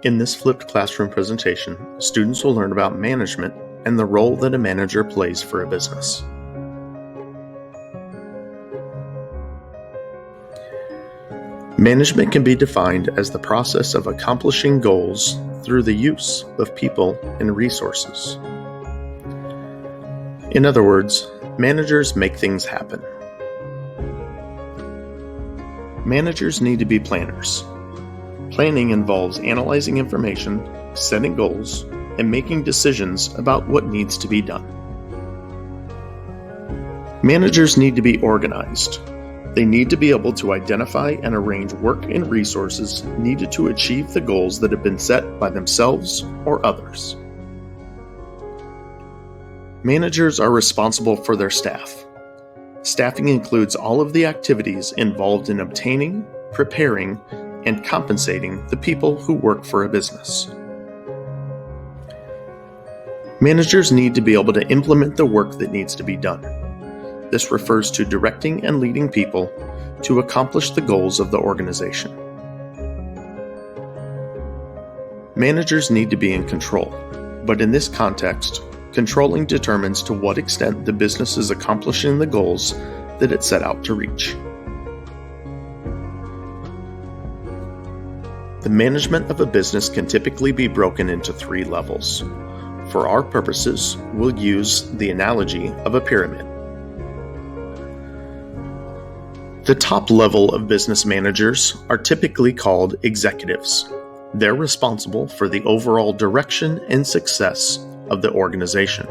In this flipped classroom presentation, students will learn about management and the role that a manager plays for a business. Management can be defined as the process of accomplishing goals through the use of people and resources. In other words, managers make things happen. Managers need to be planners. Planning involves analyzing information, setting goals, and making decisions about what needs to be done. Managers need to be organized. They need to be able to identify and arrange work and resources needed to achieve the goals that have been set by themselves or others. Managers are responsible for their staff. Staffing includes all of the activities involved in obtaining, preparing, and compensating the people who work for a business. Managers need to be able to implement the work that needs to be done. This refers to directing and leading people to accomplish the goals of the organization. Managers need to be in control, but in this context, controlling determines to what extent the business is accomplishing the goals that it set out to reach. The management of a business can typically be broken into 3 levels. For our purposes, we'll use the analogy of a pyramid. The top level of business managers are typically called executives. They're responsible for the overall direction and success of the organization.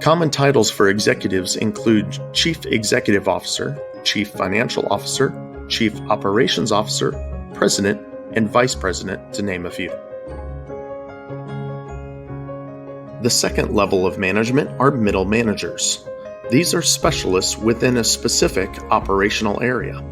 Common titles for executives include Chief Executive Officer, Chief Financial Officer, Chief Operations Officer, President, and Vice President, to name a few. The second level of management are middle managers. These are specialists within a specific operational area.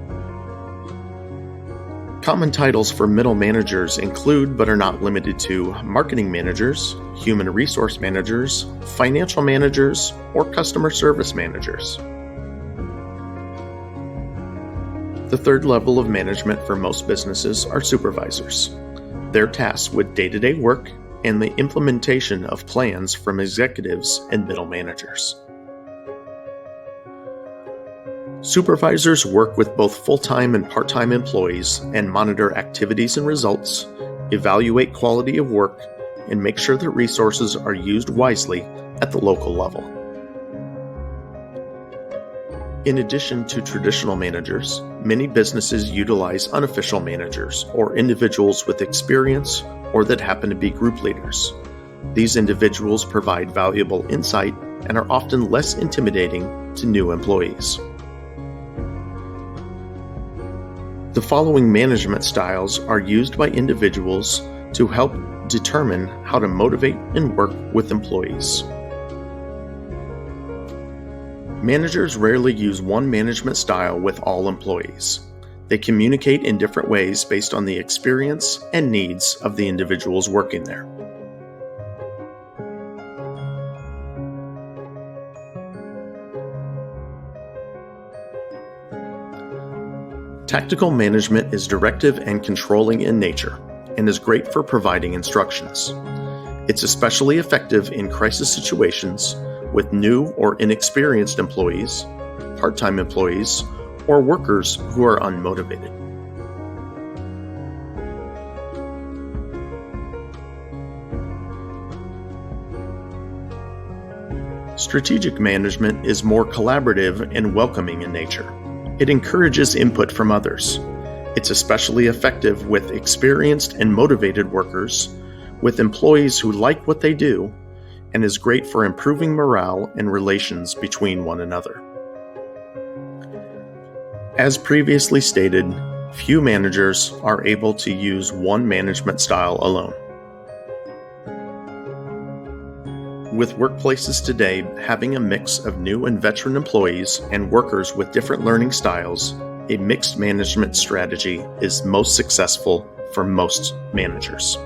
Common titles for middle managers include, but are not limited to, marketing managers, human resource managers, financial managers, or customer service managers. The third level of management for most businesses are supervisors. They're tasked with day-to-day work and the implementation of plans from executives and middle managers. Supervisors work with both full-time and part-time employees and monitor activities and results, evaluate quality of work, and make sure that resources are used wisely at the local level. In addition to traditional managers, many businesses utilize unofficial managers or individuals with experience or that happen to be group leaders. These individuals provide valuable insight and are often less intimidating to new employees. The following management styles are used by individuals to help determine how to motivate and work with employees. Managers rarely use one management style with all employees. They communicate in different ways based on the experience and needs of the individuals working there. Tactical management is directive and controlling in nature and is great for providing instructions. It's especially effective in crisis situations with new or inexperienced employees, part-time employees, or workers who are unmotivated. Strategic management is more collaborative and welcoming in nature. It encourages input from others. It's especially effective with experienced and motivated workers, with employees who like what they do, and is great for improving morale and relations between one another. As previously stated, few managers are able to use one management style alone. With workplaces today having a mix of new and veteran employees and workers with different learning styles, a mixed management strategy is most successful for most managers.